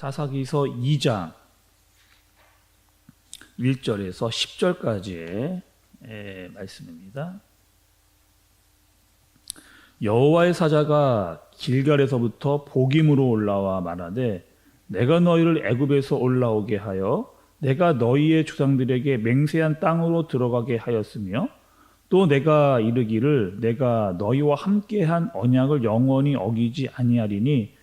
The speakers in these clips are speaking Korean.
사사기서 2장 1절에서 10절까지의 말씀입니다. 여호와의 사자가 길갈에서부터 복임으로 올라와 말하되 내가 너희를 애굽에서 올라오게 하여 내가 너희의 조상들에게 맹세한 땅으로 들어가게 하였으며 또 내가 이르기를 내가 너희와 함께한 언약을 영원히 어기지 아니하리니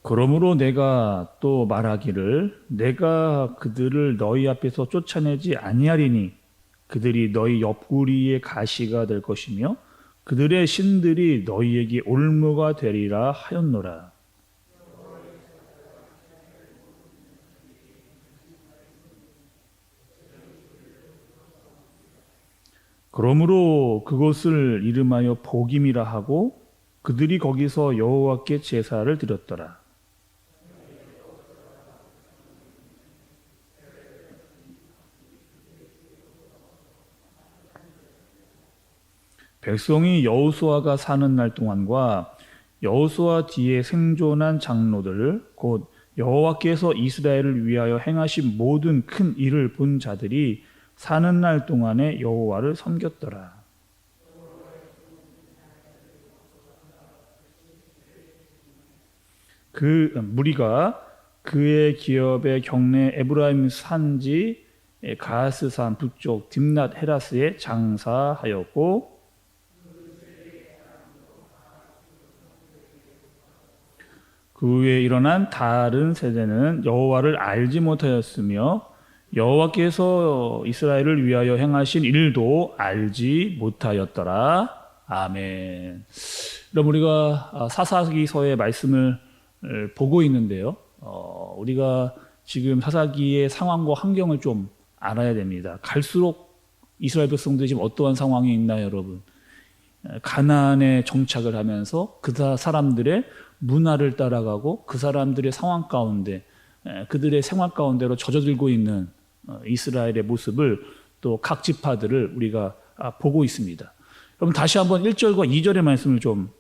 그러므로 내가 또 말하기를 내가 그들을 너희 앞에서 쫓아내지 아니하리니 그들이 너희 옆구리의 가시가 될 것이며 그들의 신들이 너희에게 올무가 되리라 하였노라. 그러므로 그곳을 이름하여 복임이라 하고 그들이 거기서 여호와께 제사를 드렸더라. 백성이 여호수아가 사는 날 동안과 여호수아 뒤에 생존한 장로들 곧 여호와께서 이스라엘을 위하여 행하신 모든 큰 일을 본 자들이 사는 날 동안에 여호와를 섬겼더라. 그 무리가 그의 기업의 경내 에브라임 산지 가스산 북쪽 딥낫 헤라스에 장사하였고 그 후에 일어난 다른 세대는 여호와를 알지 못하였으며 여호와께서 이스라엘을 위하여 행하신 일도 알지 못하였더라. 아멘. 그럼 우리가 사사기서의 말씀을 보고 있는데요. 우리가 지금 사사기의 상황과 환경을 좀 알아야 됩니다. 갈수록 이스라엘 백성들이 지금 어떠한 상황이 있나요, 여러분? 가나안에 정착을 하면서 그 사람들의 문화를 따라가고 그 사람들의 상황 가운데 그들의 생활 가운데로 젖어들고 있는 이스라엘의 모습을 또 각 지파들을 우리가 보고 있습니다. 여러분 다시 한번 1절과 2절의 말씀을 좀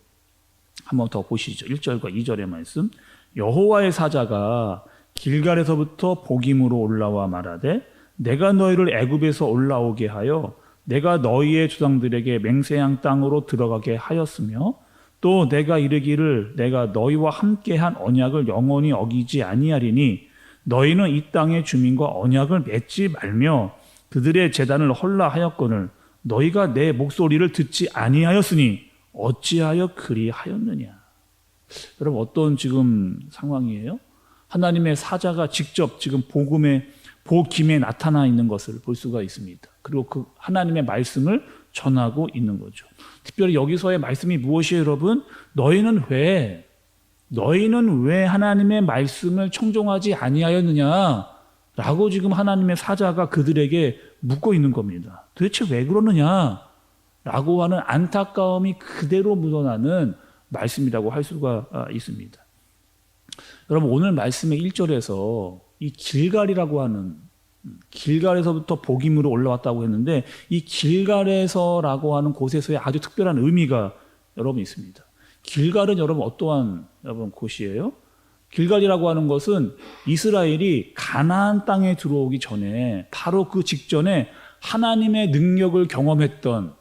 한번 더 보시죠. 1절과 2절의 말씀. 여호와의 사자가 길갈에서부터 복임으로 올라와 말하되 내가 너희를 애굽에서 올라오게 하여 내가 너희의 조상들에게 맹세한 땅으로 들어가게 하였으며 또 내가 이르기를 내가 너희와 함께한 언약을 영원히 어기지 아니하리니 너희는 이 땅의 주민과 언약을 맺지 말며 그들의 제단을 헐라하였거늘 너희가 내 목소리를 듣지 아니하였으니 어찌하여 그리하였느냐. 여러분 어떤 지금 상황이에요? 하나님의 사자가 직접 지금 복임에 나타나 있는 것을 볼 수가 있습니다. 그리고 그 하나님의 말씀을 전하고 있는 거죠. 특별히 여기서의 말씀이 무엇이에요, 여러분? 너희는 왜 하나님의 말씀을 청종하지 아니하였느냐? 라고 지금 하나님의 사자가 그들에게 묻고 있는 겁니다. 도대체 왜 그러느냐? 라고 하는 안타까움이 그대로 묻어나는 말씀이라고 할 수가 있습니다. 여러분 오늘 말씀의 1절에서 이 길갈이라고 하는 길갈에서부터 복임으로 올라왔다고 했는데 이 길갈에서라고 하는 곳에서의 아주 특별한 의미가 여러분 있습니다. 길갈은 여러분 어떠한 여러분 곳이에요? 길갈이라고 하는 것은 이스라엘이 가나안 땅에 들어오기 전에 바로 그 직전에 하나님의 능력을 경험했던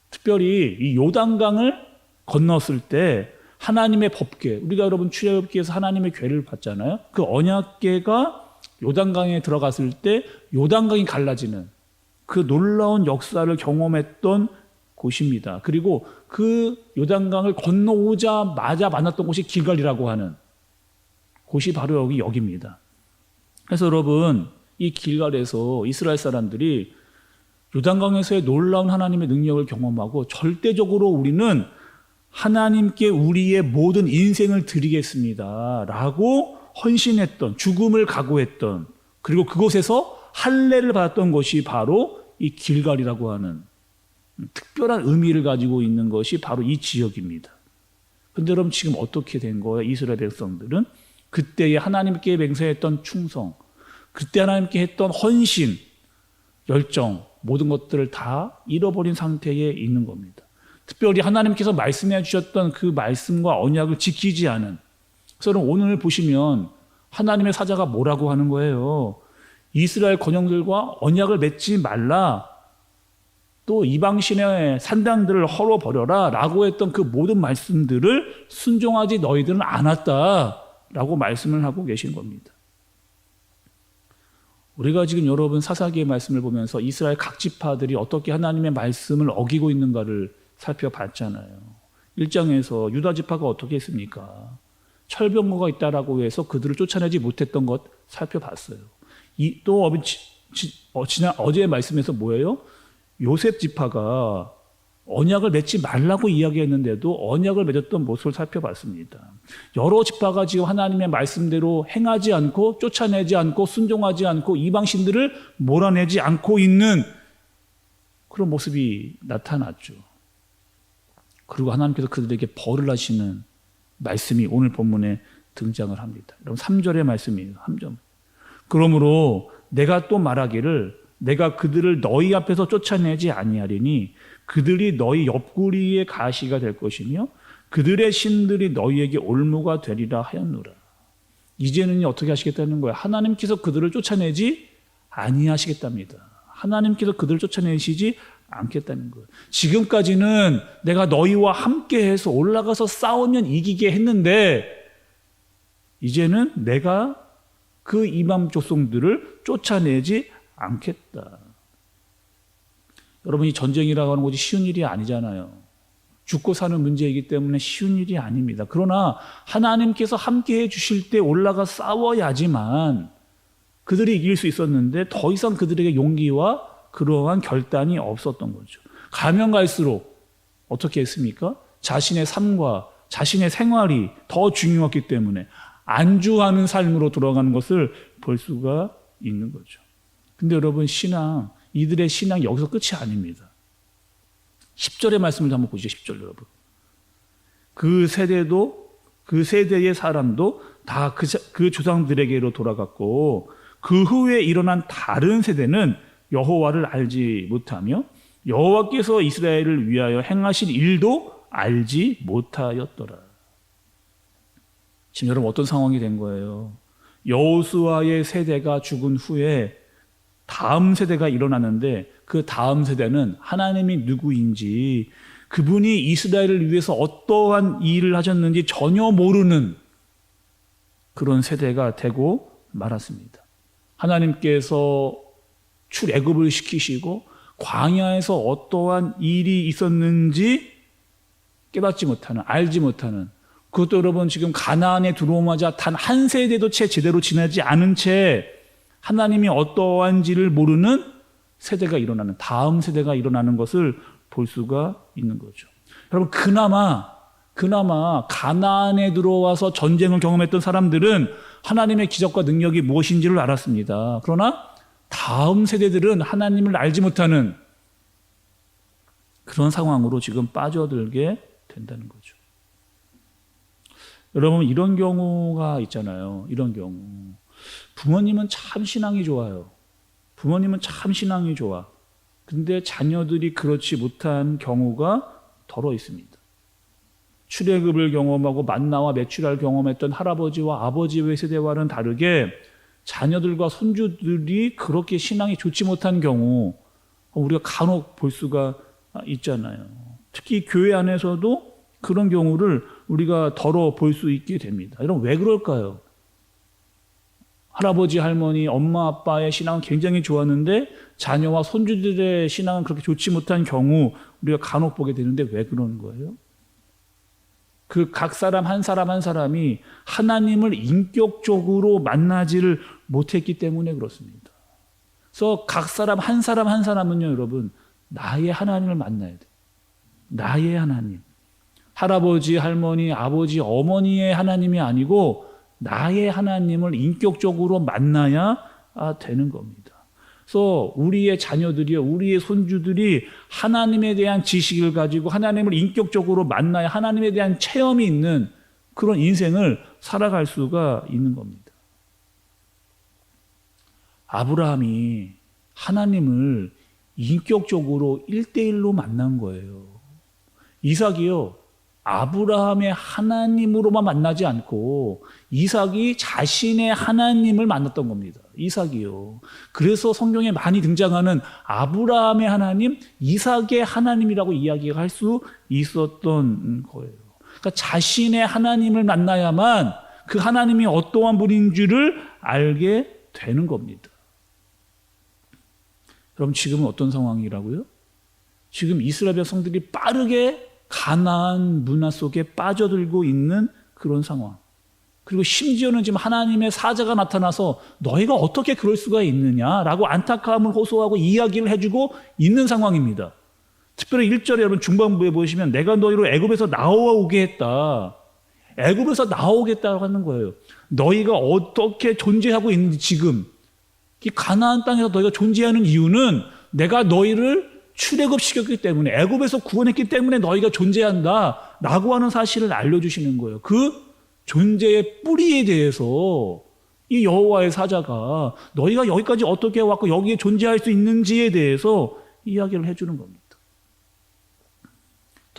특별히 이 요단강을 건넜을 때 하나님의 법궤 우리가 여러분 출애굽기에서 하나님의 궤를 봤잖아요. 그 언약궤가 요단강에 들어갔을 때 요단강이 갈라지는 그 놀라운 역사를 경험했던 곳입니다. 그리고 그 요단강을 건너오자마자 만났던 곳이 길갈이라고 하는 곳이 바로 여기입니다. 그래서 여러분 이 길갈에서 이스라엘 사람들이 요단강에서의 놀라운 하나님의 능력을 경험하고 절대적으로 우리는 하나님께 우리의 모든 인생을 드리겠습니다 라고 헌신했던 죽음을 각오했던 그리고 그곳에서 할례를 받았던 것이 바로 이 길갈이라고 하는 특별한 의미를 가지고 있는 것이 바로 이 지역입니다. 그런데 여러분 지금 어떻게 된 거예요? 이스라엘 백성들은 그때에 하나님께 맹세했던 충성 그때 하나님께 했던 헌신, 열정, 모든 것들을 다 잃어버린 상태에 있는 겁니다. 특별히 하나님께서 말씀해 주셨던 그 말씀과 언약을 지키지 않은. 그래서 오늘 보시면 하나님의 사자가 뭐라고 하는 거예요? 이스라엘 권영들과 언약을 맺지 말라. 또 이방신의 산당들을 헐어버려라 라고 했던 그 모든 말씀들을 순종하지 너희들은 않았다 라고 말씀을 하고 계신 겁니다. 우리가 지금 여러분 사사기의 말씀을 보면서 이스라엘 각 지파들이 어떻게 하나님의 말씀을 어기고 있는가를 살펴봤잖아요. 1장에서 유다 지파가 어떻게 했습니까? 철병거가 있다라고 해서 그들을 쫓아내지 못했던 것 살펴봤어요. 또 어제의 말씀에서 뭐예요? 요셉 지파가 언약을 맺지 말라고 이야기했는데도 언약을 맺었던 모습을 살펴봤습니다. 여러 지파가 지금 하나님의 말씀대로 행하지 않고 쫓아내지 않고 순종하지 않고 이방신들을 몰아내지 않고 있는 그런 모습이 나타났죠. 그리고 하나님께서 그들에게 벌을 하시는 말씀이 오늘 본문에 등장을 합니다. 여러분 3절의 말씀이에요. 3절. 그러므로 내가 또 말하기를 내가 그들을 너희 앞에서 쫓아내지 아니하리니 그들이 너희 옆구리의 가시가 될 것이며 그들의 신들이 너희에게 올무가 되리라 하였노라. 이제는 어떻게 하시겠다는 거예요? 하나님께서 그들을 쫓아내지 아니하시겠답니다. 하나님께서 그들을 쫓아내시지 않겠다는 거예요. 지금까지는 내가 너희와 함께해서 올라가서 싸우면 이기게 했는데 이제는 내가 그 이방 족속들을 쫓아내지 않겠다. 여러분, 이 전쟁이라고 하는 것이 쉬운 일이 아니잖아요. 죽고 사는 문제이기 때문에 쉬운 일이 아닙니다. 그러나 하나님께서 함께해 주실 때 올라가 싸워야지만 그들이 이길 수 있었는데 더 이상 그들에게 용기와 그러한 결단이 없었던 거죠. 가면 갈수록 어떻게 했습니까? 자신의 삶과 자신의 생활이 더 중요했기 때문에 안주하는 삶으로 돌아가는 것을 볼 수가 있는 거죠. 근데 여러분, 이들의 신앙이 여기서 끝이 아닙니다. 10절의 말씀을 한번 보시죠. 10절 여러분. 그 세대의 사람도 다 그 조상들에게로 돌아갔고 그 후에 일어난 다른 세대는 여호와를 알지 못하며 여호와께서 이스라엘을 위하여 행하신 일도 알지 못하였더라. 지금 여러분 어떤 상황이 된 거예요? 여호수아의 세대가 죽은 후에 다음 세대가 일어나는데 그 다음 세대는 하나님이 누구인지 그분이 이스라엘을 위해서 어떠한 일을 하셨는지 전혀 모르는 그런 세대가 되고 말았습니다. 하나님께서 출애굽을 시키시고 광야에서 어떠한 일이 있었는지 깨닫지 못하는, 알지 못하는, 그것도 여러분 지금 가나안에 들어오자마자 단 한 세대도 채 제대로 지나지 않은 채 하나님이 어떠한지를 모르는 세대가 일어나는, 다음 세대가 일어나는 것을 볼 수가 있는 거죠. 여러분, 그나마 가나안에 들어와서 전쟁을 경험했던 사람들은 하나님의 기적과 능력이 무엇인지를 알았습니다. 그러나 다음 세대들은 하나님을 알지 못하는 그런 상황으로 지금 빠져들게 된다는 거죠. 여러분, 이런 경우가 있잖아요. 이런 경우. 부모님은 참 신앙이 좋아요. 부모님은 참 신앙이 좋아. 근데 자녀들이 그렇지 못한 경우가 더러 있습니다. 출애굽을 경험하고 만나와 메추라를 경험했던 할아버지와 아버지의 세대와는 다르게 자녀들과 손주들이 그렇게 신앙이 좋지 못한 경우 우리가 간혹 볼 수가 있잖아요. 특히 교회 안에서도 그런 경우를 우리가 더러 볼 수 있게 됩니다. 여러분, 왜 그럴까요? 할아버지, 할머니, 엄마, 아빠의 신앙은 굉장히 좋았는데 자녀와 손주들의 신앙은 그렇게 좋지 못한 경우 우리가 간혹 보게 되는데 왜 그러는 거예요? 그 각 사람 한 사람이 하나님을 인격적으로 만나지를 못했기 때문에 그렇습니다. 그래서 각 사람 한 사람은요, 여러분, 나의 하나님을 만나야 돼요. 나의 하나님. 할아버지, 할머니, 아버지, 어머니의 하나님이 아니고 나의 하나님을 인격적으로 만나야 되는 겁니다. 그래서 우리의 자녀들이요, 우리의 손주들이 하나님에 대한 지식을 가지고 하나님을 인격적으로 만나야 하나님에 대한 체험이 있는 그런 인생을 살아갈 수가 있는 겁니다. 아브라함이 하나님을 인격적으로 1대1로 만난 거예요. 이삭이요, 아브라함의 하나님으로만 만나지 않고 이삭이 자신의 하나님을 만났던 겁니다. 이삭이요. 그래서 성경에 많이 등장하는 아브라함의 하나님, 이삭의 하나님이라고 이야기할 수 있었던 거예요. 그러니까 자신의 하나님을 만나야만 그 하나님이 어떠한 분인 줄을 알게 되는 겁니다. 그럼 지금은 어떤 상황이라고요? 지금 이스라엘 백성들이 빠르게 가나안 문화 속에 빠져들고 있는 그런 상황. 그리고 심지어는 지금 하나님의 사자가 나타나서 너희가 어떻게 그럴 수가 있느냐라고 안타까움을 호소하고 이야기를 해주고 있는 상황입니다. 특별히 1절에 여러분 중반부에 보시면 내가 너희로 애굽에서 나오게 했다. 애굽에서 나오겠다고 하는 거예요. 너희가 어떻게 존재하고 있는지 지금 이 가나안 땅에서 너희가 존재하는 이유는 내가 너희를 출애굽시켰기 때문에 애굽에서 구원했기 때문에 너희가 존재한다라고 하는 사실을 알려주시는 거예요. 그 존재의 뿌리에 대해서 이 여호와의 사자가 너희가 여기까지 어떻게 왔고 여기에 존재할 수 있는지에 대해서 이야기를 해주는 겁니다.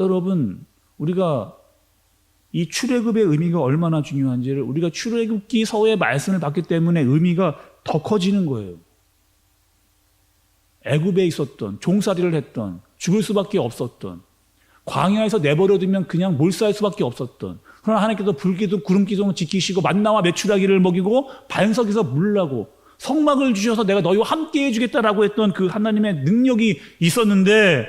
여러분, 우리가 이 출애굽의 의미가 얼마나 중요한지를 우리가 출애굽기서의 말씀을 받기 때문에 의미가 더 커지는 거예요. 애굽에 있었던, 종살이를 했던, 죽을 수밖에 없었던, 광야에서 내버려두면 그냥 몰살 수밖에 없었던, 그러나 하나님께서 불기둥 구름기둥을 지키시고 만나와 메추라기를 먹이고 반석에서 물라고 성막을 주셔서 내가 너희와 함께 해주겠다라고 했던 그 하나님의 능력이 있었는데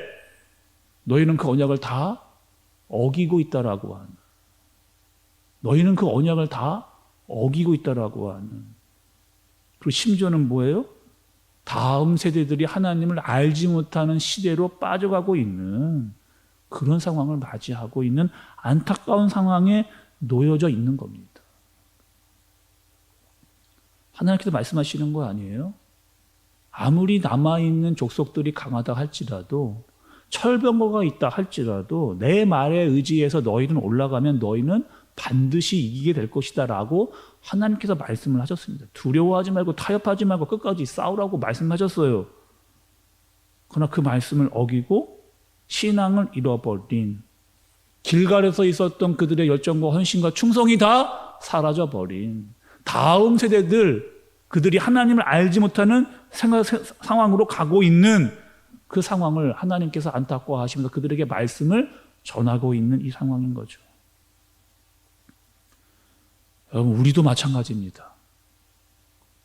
너희는 그 언약을 다 어기고 있다라고 하는, 너희는 그 언약을 다 어기고 있다라고 하는, 그리고 심지어는 뭐예요? 다음 세대들이 하나님을 알지 못하는 시대로 빠져가고 있는 그런 상황을 맞이하고 있는 안타까운 상황에 놓여져 있는 겁니다. 하나님께서 말씀하시는 거 아니에요? 아무리 남아있는 족속들이 강하다 할지라도, 철병거가 있다 할지라도 내 말에 의지해서 너희는 올라가면 너희는 반드시 이기게 될 것이다 라고 하나님께서 말씀을 하셨습니다. 두려워하지 말고 타협하지 말고 끝까지 싸우라고 말씀하셨어요. 그러나 그 말씀을 어기고 신앙을 잃어버린, 길갈에서 있었던 그들의 열정과 헌신과 충성이 다 사라져버린 다음 세대들, 그들이 하나님을 알지 못하는 상황으로 가고 있는 그 상황을 하나님께서 안타까워하시면서 그들에게 말씀을 전하고 있는 이 상황인 거죠. 여러분, 우리도 마찬가지입니다.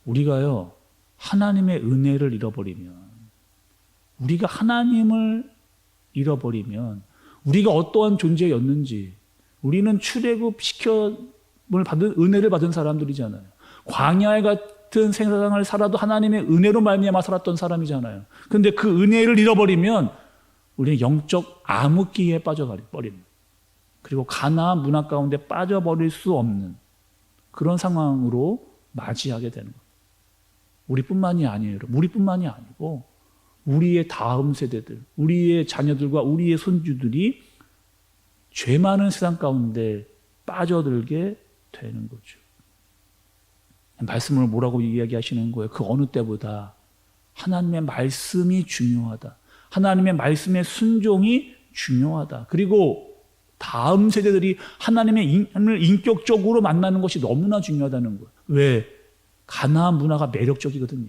우리가요, 하나님의 은혜를 잃어버리면, 우리가 하나님을 잃어버리면 우리가 어떠한 존재였는지, 우리는 출애굽시켜을 받은, 은혜를 받은 사람들이잖아요. 광야에 같은 생활을 살아도 하나님의 은혜로 말미암아 살았던 사람이잖아요. 그런데 그 은혜를 잃어버리면 우리는 영적 암흑기에 빠져버립니다. 그리고 가나안 문화 가운데 빠져버릴 수 없는 그런 상황으로 맞이하게 되는 거예요. 우리뿐만이 아니에요. 우리뿐만이 아니고 우리의 다음 세대들, 우리의 자녀들과 우리의 손주들이 죄 많은 세상 가운데 빠져들게 되는 거죠. 말씀을 뭐라고 이야기하시는 거예요? 그 어느 때보다 하나님의 말씀이 중요하다. 하나님의 말씀의 순종이 중요하다. 그리고 다음 세대들이 하나님의 인격적으로 만나는 것이 너무나 중요하다는 거예요. 왜? 가나안 문화가 매력적이거든요.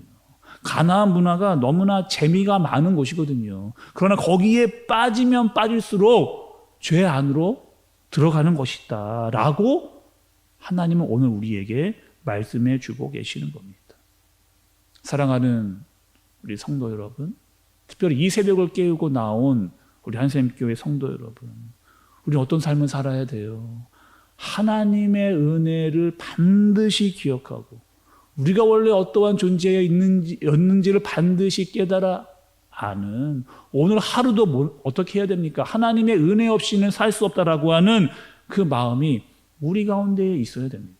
가나안 문화가 너무나 재미가 많은 곳이거든요. 그러나 거기에 빠지면 빠질수록 죄 안으로 들어가는 것이다 라고 하나님은 오늘 우리에게 말씀해 주고 계시는 겁니다. 사랑하는 우리 성도 여러분, 특별히 이 새벽을 깨우고 나온 우리 한샘교회 성도 여러분, 우리는 어떤 삶을 살아야 돼요? 하나님의 은혜를 반드시 기억하고 우리가 원래 어떠한 존재에 있는지를 반드시 깨달아 아는, 오늘 하루도 어떻게 해야 됩니까? 하나님의 은혜 없이는 살 수 없다라고 하는 그 마음이 우리 가운데에 있어야 됩니다.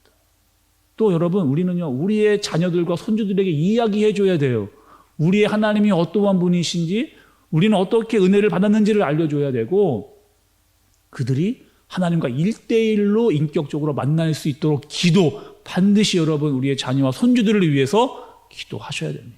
또 여러분, 우리는요, 우리의 자녀들과 손주들에게 이야기해 줘야 돼요. 우리의 하나님이 어떠한 분이신지, 우리는 어떻게 은혜를 받았는지를 알려줘야 되고, 그들이 하나님과 1대1로 인격적으로 만날 수 있도록 반드시 여러분, 우리의 자녀와 손주들을 위해서 기도하셔야 됩니다.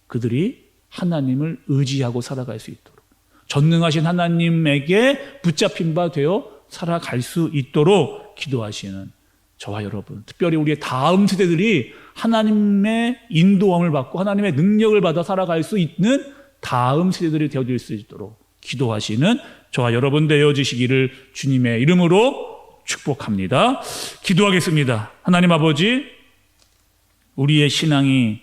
그들이 하나님을 의지하고 살아갈 수 있도록, 전능하신 하나님에게 붙잡힌 바 되어 살아갈 수 있도록 기도하시는 저와 여러분, 특별히 우리의 다음 세대들이 하나님의 인도함을 받고 하나님의 능력을 받아 살아갈 수 있는 다음 세대들이 되어질 수 있도록 기도하시는 저와 여러분 되어지시기를 주님의 이름으로 축복합니다. 기도하겠습니다. 하나님 아버지, 우리의 신앙이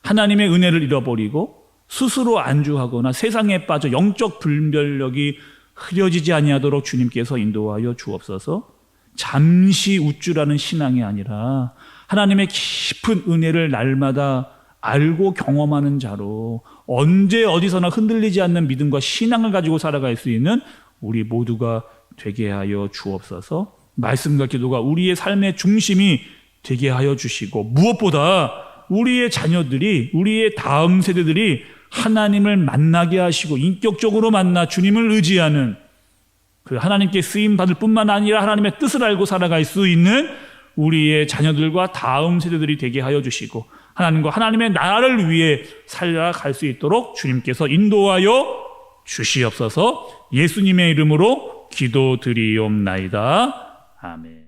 하나님의 은혜를 잃어버리고 스스로 안주하거나 세상에 빠져 영적 분별력이 흐려지지 아니하도록 주님께서 인도하여 주옵소서. 잠시 우쭐하는 신앙이 아니라 하나님의 깊은 은혜를 날마다 알고 경험하는 자로 언제 어디서나 흔들리지 않는 믿음과 신앙을 가지고 살아갈 수 있는 우리 모두가 되게 하여 주옵소서. 말씀과 기도가 우리의 삶의 중심이 되게 하여 주시고, 무엇보다 우리의 자녀들이, 우리의 다음 세대들이 하나님을 만나게 하시고 인격적으로 만나 주님을 의지하는, 그 하나님께 쓰임 받을 뿐만 아니라 하나님의 뜻을 알고 살아갈 수 있는 우리의 자녀들과 다음 세대들이 되게 하여 주시고, 하나님과 하나님의 나라를 위해 살아갈 수 있도록 주님께서 인도하여 주시옵소서. 예수님의 이름으로 기도드리옵나이다. 아멘.